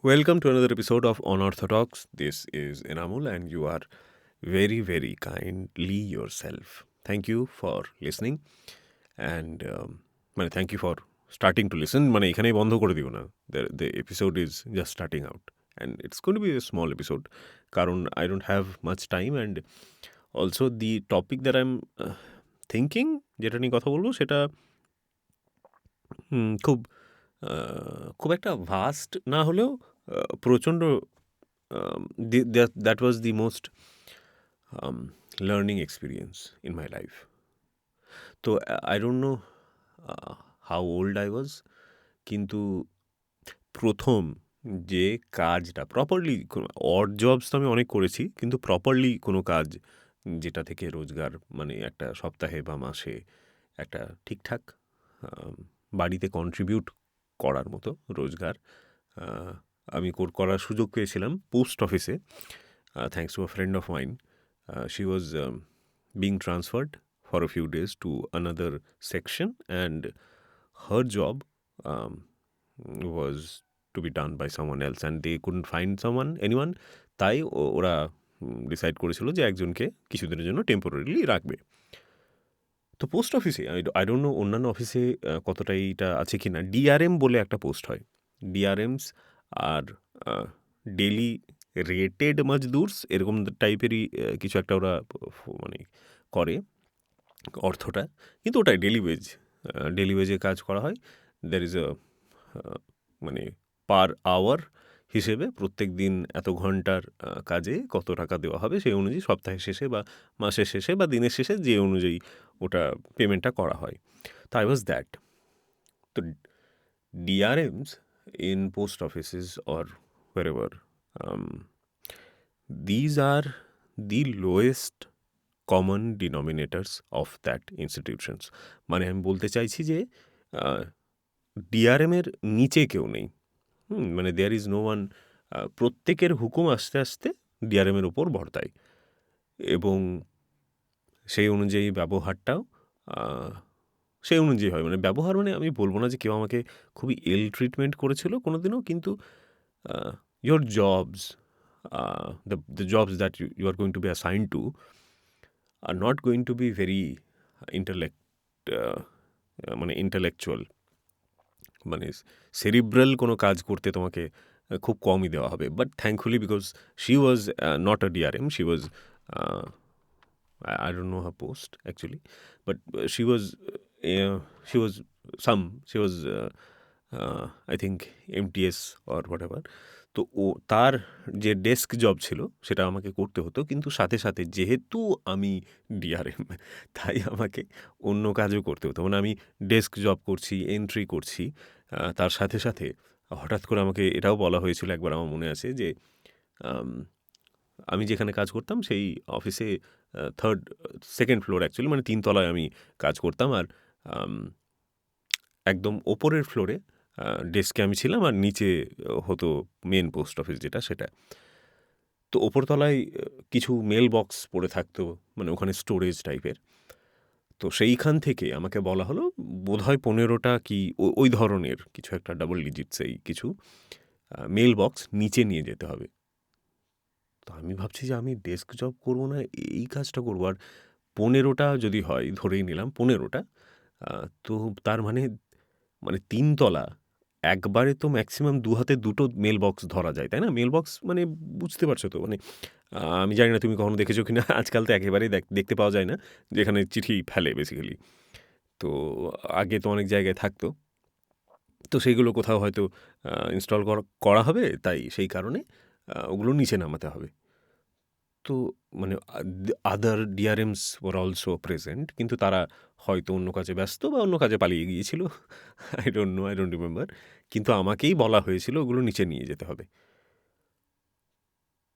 Welcome to another episode of Anartha Talks. This is Enamul, and you are very, very kindly yourself. Thank you for listening, and thank you for starting to listen. এখানেই বন্ধ করে দিও না. The episode is just starting out, and it's going to be a small episode. কারণ I don't have much time, and also the topic that I'm thinking, যেটা নিয়ে কথা বলবো সেটা খুব খুব একটা ভাস্ট না হলেও প্রচণ্ড that was the most learning experience in my life. তো I don't know how old I was, কিন্তু প্রথম যে কাজটা প্রপারলি, অড জবস তো আমি অনেক করেছি, কিন্তু প্রপারলি কোনো কাজ যেটা থেকে রোজগার একটা সপ্তাহে বা মাসে একটা ঠিকঠাক বাড়িতে কন্ট্রিবিউট করার মতো রোজগার আমি করার সুযোগ পেয়েছিলাম পোস্ট অফিসে, thanks to a friend of mine. She was being transferred for a few days to another section, and her job was to be done by someone else, and they couldn't find anyone. তাই ওরা decide করেছিল যে একজনকে কিছুদিনের জন্য temporarily রাখবে. তো post অফিসে আই ডোন্ট নো অন্যান্য অফিসে কতটা এইটা আছে কি না, ডিআরএম বলে একটা পোস্ট হয়. ডিআরএমস আর ডেলি রেটেড মজদুরস এরকম টাইপেরই কিছু একটা ওরা করে অর্থটা, কিন্তু ওটাই ডেলি ওয়েজে কাজ করা হয়. There is a per hour হিসেবে প্রত্যেক দিন এত ঘন্টার কাজে কত টাকা দেওয়া হবে সেই অনুযায়ী সপ্তাহের শেষে বা মাসের শেষে বা দিনের শেষে যে অনুযায়ী ওটা পেমেন্টটা করা হয়. তো আই ওয়াজ দ্যাট. তো DRMs in post offices or wherever, these are the lowest common denominators of that institutions. আমি বলতে চাইছি যে ডিআরএমের নিচে কেউ নেই. There is no one. প্রত্যেকের হুকুম আস্তে আস্তে ডিআরএমের উপর বর্তায়, এবং সেই অনুযায়ী ব্যবহারটাও সেই অনুযায়ী হয়. ব্যবহার আমি বলবো না যে কেউ আমাকে খুবই ইল ট্রিটমেন্ট করেছিল কোনো দিনও, কিন্তু your jobs, the jobs that you are going to be assign to are not going to be very intellectual. Cerebral কোনো কাজ করতে তোমাকে খুব কমই দেওয়া হবে. But thankfully, because she was not a DRM, she was, I don't know her post actually, but she was I think MTS or whatever. তো তার যে ডেস্ক জব ছিল সেটা আমাকে করতে হতো, কিন্তু সাথে সাথে যেহেতু আমি ডিআরএম তাই আমাকে অন্য কাজও করতে হতো. আমি ডেস্ক জব করছি, এন্ট্রি করছি, তার সাথে সাথে হঠাৎ করে আমাকে এটাও বলা হয়েছিল একবার, আমার মনে আছে যে আমি যেখানে কাজ করতাম সেই অফিসে সেকেন্ড ফ্লোর অ্যাকচুয়ালি, 3 তলায় আমি কাজ করতাম, আর একদম ওপরের ফ্লোরে ডেস্কে আমি ছিলাম, আর নিচে হতো মেন পোস্ট অফিস যেটা, সেটা. তো ওপরতলায় কিছু মেল বক্স পড়ে থাকতো, ওখানে স্টোরেজ টাইপের. তো সেইখান থেকে আমাকে বলা হলো বোধহয় 15টা কি ওই ধরনের কিছু একটা ডাবল ডিজিটস এই কিছু মেল বক্স নিচে নিয়ে যেতে হবে. তো আমি ভাবছি যে আমি ডেস্ক জব করবো না, এই কাজটা করবো, আর 15টা যদি হয়, ধরেই নিলাম 15টা, তো তার 3 তলা একবারে তো ম্যাক্সিমাম 2 হাতে 2টো মেল বক্স ধরা যায়, তাই না? মেল বক্স বুঝতে পারছো তো, আমি জানি না তুমি কখনো দেখেছো কি না, আজকাল তো একেবারেই দেখতে পাওয়া যায় না, যেখানে চিঠি ফেলে বেসিক্যালি. তো আগে তো অনেক জায়গায় থাকতো, তো সেইগুলো কোথাও হয়তো ইনস্টল করা হবে, তাই সেই কারণে ওগুলো নিচে নামাতে হবে. তো আদার ডিআরএমস ওয়ার অলসো প্রেজেন্ট, কিন্তু তারা হয়তো অন্য কাজে ব্যস্ত বা অন্য কাজে পালিয়ে গিয়েছিল, আই ডোন্ট রিমেম্বার. কিন্তু আমাকেই বলা হয়েছিল ওগুলো নিচে নিয়ে যেতে হবে.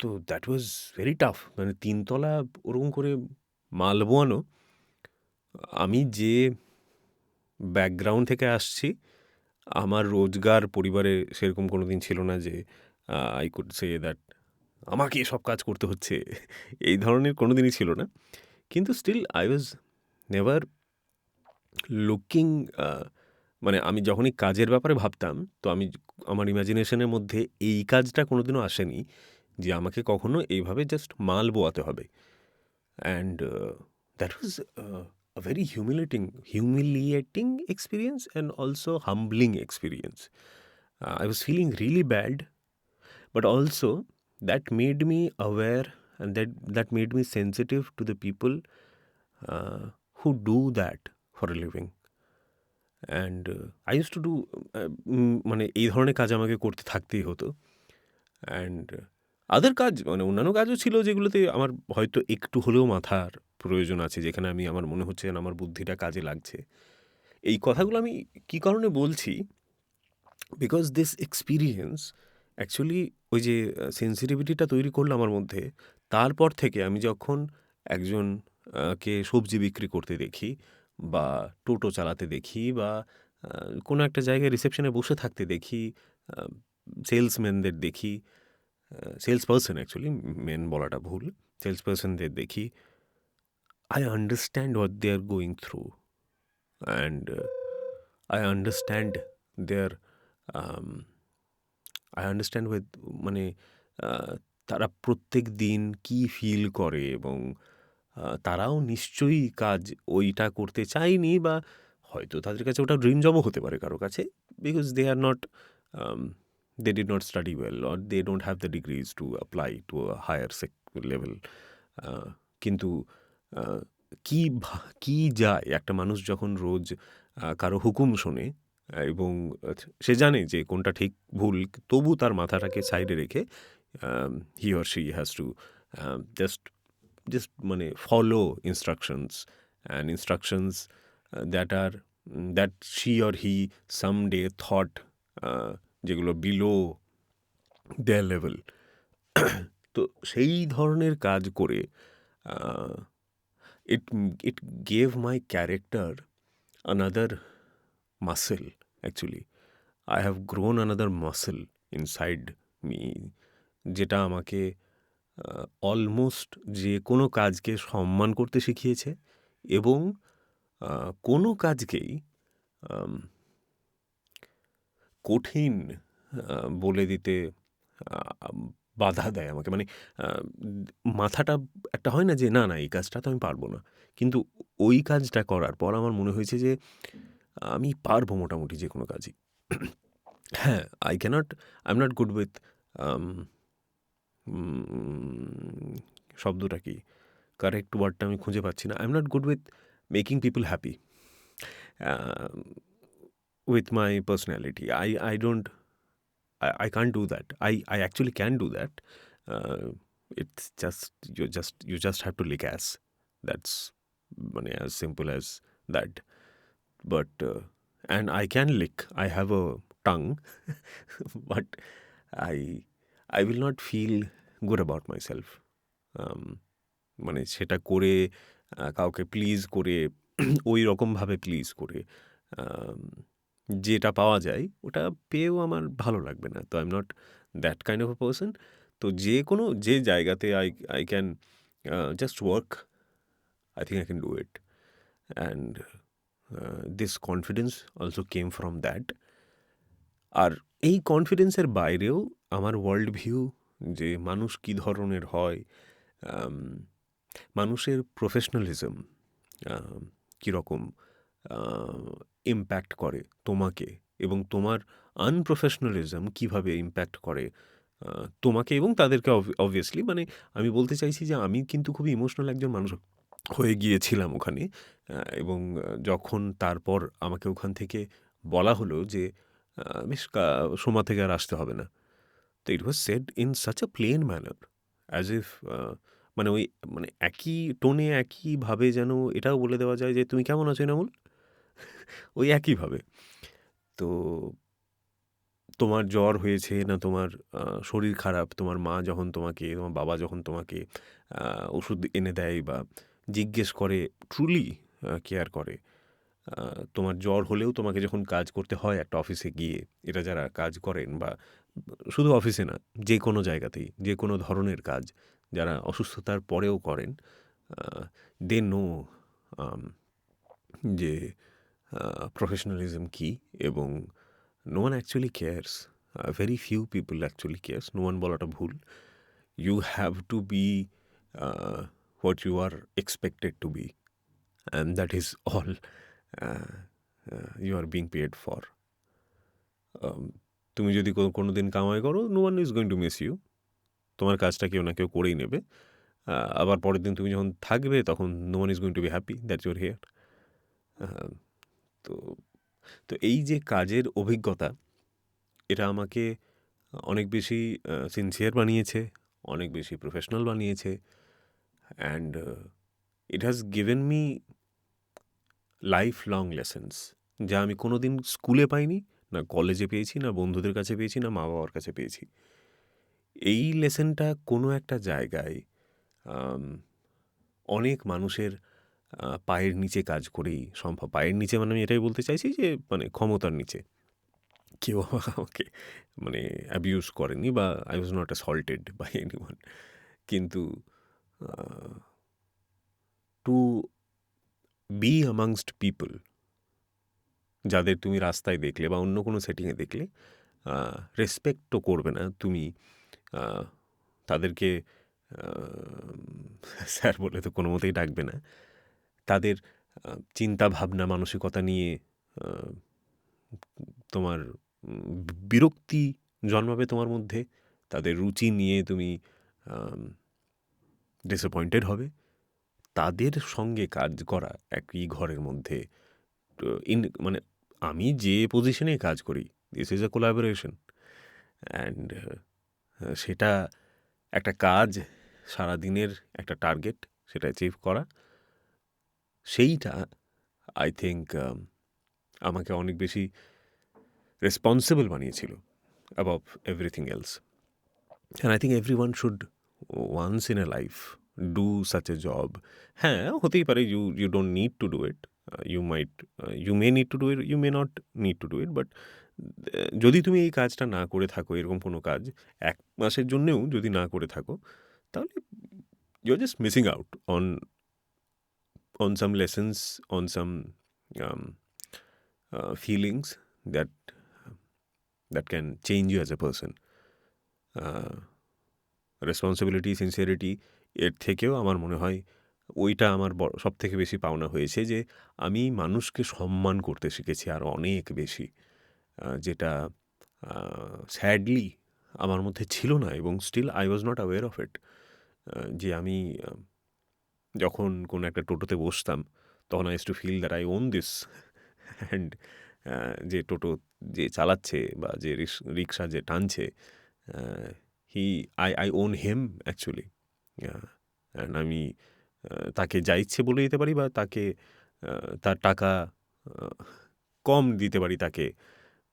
তো দ্যাট ওয়াজ ভেরি টাফ. 3 তলা ওরকম করে মাল বোয়ানো. আমি যে ব্যাকগ্রাউন্ড থেকে আসছি, আমার রোজগার পরিবারে সেরকম কোনো দিন ছিল না যে আই কুড সে দ্যাট আমাকে সব কাজ করতে হচ্ছে, এই ধরনের কোনো দিনই ছিল না. কিন্তু still I was never looking, আমি যখনই কাজের ব্যাপারে ভাবতাম, তো আমি আমার ইমাজিনেশনের মধ্যে এই কাজটা কোনোদিনও আসেনি যে আমাকে কখনো এইভাবে জাস্ট মাল বোয়াতে হবে। And that was a very humiliating experience and also humbling experience. I was feeling really bad, but also that made me aware, and that made me sensitive to the people uh, who do that for a living. And I use to do মানে এই ধরনের কাজ আমাকে করতে থাকতেই হতো। And other কাজ মানে অন্যান্য কাজও ছিল যেগুলোতে আমার হয়তো একটু হলেও মাথার প্রয়োজন আছে, যেখানে আমি আমার মনে হচ্ছে যেন আমার বুদ্ধিটা কাজে লাগছে। এই কথাগুলো আমি কী কারণে বলছি, বিকজ দিস এক্সপিরিয়েন্স অ্যাকচুয়ালি ওই যে সেন্সিটিভিটিটা তৈরি করলো আমার মধ্যে, তারপর থেকে আমি যখন একজন কে সবজি বিক্রি করতে দেখি বা টোটো চালাতে দেখি বা কোনো একটা জায়গায় রিসেপশনে বসে থাকতে দেখি, সেলসম্যানদের দেখি, সেলস পার্সন অ্যাকচুয়ালি, মেন বলাটা ভুল, সেলস পার্সনদের দেখি, I understand what they are going through and I understand there I understand with মানে তারা প্রত্যেক দিন কী ফিল করে, এবং তারাও নিশ্চয়ই কাজ ওইটা করতে চায়নি, বা হয়তো তাদের কাছে ওটা ড্রিম জবও হতে পারে কারো কাছে, because they are not they did not study well or they don't have the degrees to apply to a higher level. কিন্তু কি যায় একটা মানুষ যখন রোজ কারো হুকুম শোনে এবং সে জানে যে কোনটা ঠিক ভুল, তবু তার মাথাটাকে সাইডে রেখে he or she has to just মানে follow instructions and instructions that she or he someday thought যেগুলো বিলো দেয়ার লেভেল। তো সেই ধরনের কাজ করে it it gave my character another muscle. Actually, I have grown another muscle inside me, যেটা আমাকে almost যে কোনো কাজকে সম্মান করতে শিখিয়েছে, এবং কোনো কাজকেই কঠিন বলে দিতে বাধা দেয় আমাকে। মানে মাথাটা একটা হয় না যে না না এই কাজটা তো আমি পারবো না, কিন্তু ওই কাজটা করার পর আমার মনে হয়েছে যে আমি পারবো মোটামুটি যে কোনো কাজই। হ্যাঁ, I am not good with শব্দটা কি, কারেক্ট ওয়ার্ডটা আমি খুঁজে পাচ্ছি না। I am not good with making people happy with my personality. I don't I can't do that. I actually can do that. It's you just have to lick ass. That's as simple as that. But and I can lick. I have a tongue, but I will not feel good about myself. সেটা করে কাউকে please করে ওই রকমভাবে please করে যেটা পাওয়া যায় ওটা পেয়েও আমার ভালো লাগবে না। তো I am not that kind of a person. তো যে জায়গাতে I can just work, I think I can do it, and this confidence also came from that. আর এই কনফিডেন্সের বাইরেও আমার ওয়ার্ল্ড ভিউ, যে মানুষ কী ধরনের হয়, মানুষের প্রফেশনালিজম কীরকম ইম্প্যাক্ট করে তোমাকে, এবং তোমার আনপ্রফেশনালিজম কীভাবে ইম্প্যাক্ট করে তোমাকে এবং তাদেরকে। অবভিয়াসলি আমি বলতে চাইছি যে আমি কিন্তু খুবই ইমোশনাল একজন মানুষ হয়ে গিয়েছিলাম ওখানে, এবং যখন তারপর আমাকে ওখান থেকে বলা হলো যে বেশ সোমবার থেকে আর আসতে হবে না, তো it was said in such a plain manner, as if ওই একই টোনে একইভাবে যেন এটাও বলে দেওয়া যায় যে তুমি কেমন আছো এনামুল, ওই একইভাবে। তো তোমার জ্বর হয়েছে না তোমার শরীর খারাপ, তোমার মা যখন তোমাকে, তোমার বাবা যখন তোমাকে ওষুধ এনে দেয় বা জিজ্ঞেস করে, ট্রুলি কেয়ার করে, তোমার জ্বর হলেও তোমাকে যখন কাজ করতে হয় একটা অফিসে গিয়ে, এটা যারা কাজ করেন, বা শুধু অফিসে না, যে কোনো জায়গাতেই যে কোনো ধরনের কাজ যারা অসুস্থতার পরেও করেন, দে নো যে প্রফেশনালিজম কী, এবং no one actually cares very few people actually cares, no one বলাটা ভুল। You have to be what you are expected to be, and that is all you are being paid for. তুমি যদি কোনো দিন কামাই করো, no one is going to miss you, তোমার কাজটা কেউ না কেউ করেই নেবে। আবার পরের দিন তুমি যখন থাকবে তখন no one is going to be happy that you're here. তো তো এই যে কাজের অভিজ্ঞতা, এটা আমাকে অনেক বেশি সিনসিয়ার বানিয়েছে, অনেক বেশি প্রফেশনাল বানিয়েছে, and it has given me life long lessons, যা আমি কোনো দিন স্কুলে পাইনি, না কলেজে পেয়েছি, না বন্ধুদের কাছে পেয়েছি, না মা বাবার কাছে পেয়েছি। এই লেসেনটা কোনো একটা জায়গায় অনেক মানুষের পায়ের নিচে কাজ করেই সম্ভব। পায়ের নিচে মানে আমি এটাই বলতে চাইছি যে মানে ক্ষমতার নিচে কেউ আমাকে মানে অ্যাবিউজ করেনি, বা I was not assaulted by anyone. কিন্তু টু বি অ্যামাংস্ট পিপল, যাদের তুমি রাস্তায় দেখলে বা অন্য কোনো সেটিংয়ে দেখলে রেসপেক্টও করবে না, তুমি তাদেরকে স্যার বলে তো কোনো মতেই ডাকবে না, তাদের চিন্তা ভাবনা মানসিকতা নিয়ে তোমার বিরক্তি জন্মাবে তোমার মধ্যে, তাদের রুচি নিয়ে তুমি ডিসঅ্যাপয়েন্টেড হবে, তাদের সঙ্গে কাজ করা একই ঘরের মধ্যে মানে আমি যে পজিশনে কাজ করি, this is a collaboration, and সেটা একটা কাজ, সারাদিনের একটা টার্গেট, সেটা অ্যাচিভ করা, সেইটা আই থিঙ্ক আমাকে অনেক বেশি রেসপন্সিবল বানিয়েছিল above everything else. And I think every one should once in a life do such a job. হ্যাঁ, হতেই পারে you don't need to do it, you may need to do it, you may not need to do it, but যদি তুমি এই কাজটা না করে থাকো, এরকম কোনো কাজ 1 মাসের জন্যেও যদি না করে থাকো, তাহলে you are just missing out on some lessons, on some um, feelings that can change you as a person. Responsibility, sincerity, এর থেকেও আমার মনে হয় ওইটা আমার সব থেকে বেশি পাওনা হয়েছে, যে আমি মানুষকে সম্মান করতে শিখেছি আরও অনেক বেশি, যেটা স্যাডলি আমার মধ্যে ছিল না, এবং still I was not aware of it. যে আমি যখন কোনো একটা টোটোতে বসতাম, তখন I use to feel that I own this, and যে টোটো যে চালাচ্ছে বা যে রিক্সা যে টানছে, I own him actually. And আমি তাকে যা ইচ্ছে বলে দিতে পারি, বা তাকে তার টাকা কম দিতে পারি তাকে,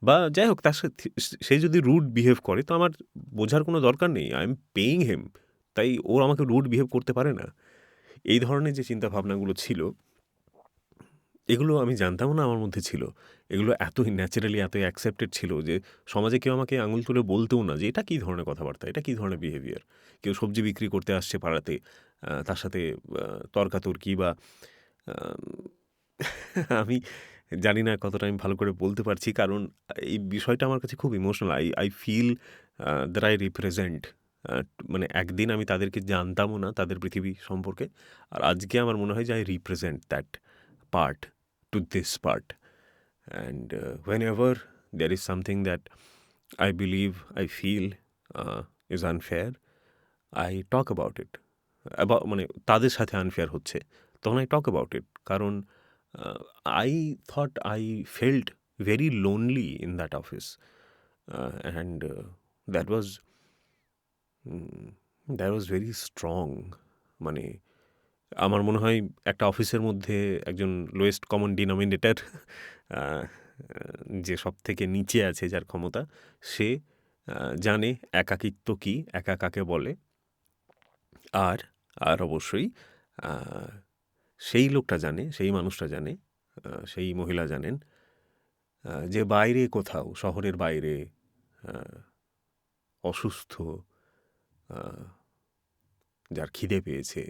বা যাই হোক, তার সাথে সে যদি রুড বিহেভ করে তো আমার বোঝার কোনো দরকার নেই, আই এম পেইং হেম, তাই ও আমাকে রুড বিহেভ করতে পারে না। এই ধরনের যে চিন্তা ভাবনাগুলো ছিল, এগুলো আমি জানতামও না আমার মধ্যে ছিল। এগুলো এতই ন্যাচারালি, এতই অ্যাকসেপ্টেড ছিল যে সমাজে কেউ আমাকে আঙুল তুলে বলতেও না যে এটা কী ধরনের কথাবার্তা, এটা কী ধরনের বিহেভিয়ার। কেউ সবজি বিক্রি করতে আসছে পাড়াতে, তার সাথে তর্কাতর্কি, বা আমি জানি না কতটা আমি ভালো করে বলতে পারছি, কারণ এই বিষয়টা আমার কাছে খুব emotional. I feel that I represent, মানে একদিন আমি তাদেরকে জানতামও না, তাদের পৃথিবী সম্পর্কে, আর আজকে আমার মনে হয় যে I represent that part to this part. And whenever there is something that I believe, I feel is unfair, I talk about it. মানে তাদের সাথে আনফেয়ার হচ্ছে, তখন আই টক অ্যাবাউট ইট, কারণ I thought I felt very lonely in that office, and that was very strong. মানে আমার মনে হয় একটা অফিসের মধ্যে একজন লোয়েস্ট কমন ডিনোমিনেটর, যে সব থেকে নিচে আছে, যার ক্ষমতা, সে জানে একাকিত্ব কী, একা কাকে বলে, আর আর অবশ্যই সেই লোকটা জানে, সেই মানুষটা জানে, সেই মহিলা জানেন, যে বাইরে কোথাও, শহরের বাইরে অসুস্থ, যার খিদে পেয়েছে,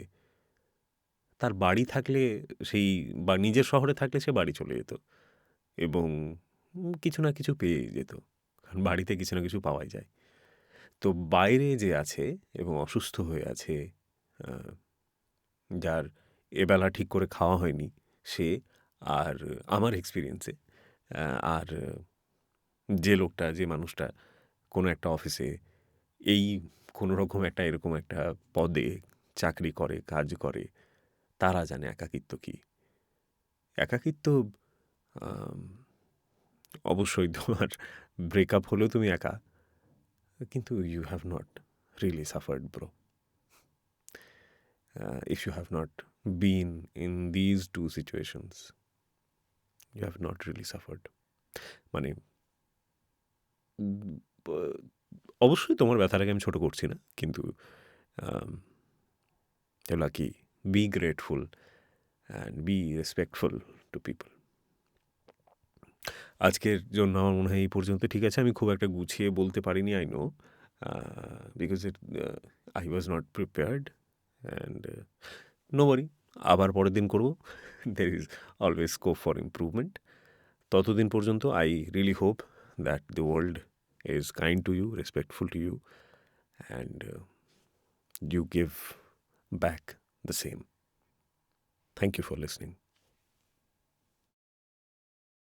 তার বাড়ি থাকলে সেই, বা নিজের শহরে থাকলে সে বাড়ি চলে যেত এবং কিছু না কিছু পেয়ে যেত। কারণ বাড়িতে কিছু না কিছু পাওয়াই যায়। তো বাইরে যে আছে এবং অসুস্থ হয়ে আছে, আহ, যার এবেলা ঠিক করে খাওয়া হয়নি, সে আর আমার এক্সপিরিয়েন্সে আর যে লোকটা, যে মানুষটা কোনো একটা অফিসে এই কোনো রকম একটা এরকম একটা পদে চাকরি করে, কাজ করে, তারা জানে একাকিত্ব কী। একাকিত্ব আম, অবশ্যই তোমার ব্রেকআপ হলেও তুমি একা, কিন্তু you have not really suffered bro. If you have not been in these two situations, you have not really suffered. মানে উম, ব- অবশ্যই তোমার ব্যথাটাকে আমি ছোট করছি না, কিন্তু lucky, be grateful and B respectful two people. আজকের জন্য আমার মনে হয় এই পর্যন্ত ঠিক আছে। আমি খুব একটা গুছিয়ে বলতে পারিনি, I know, because I was not prepared and no worry, আবার পরের দিন করবো। There is always scope for improvement. ততদিন পর্যন্ত I really hope that the world is kind to you, respectful to you, and you give back the same. Thank you for listening.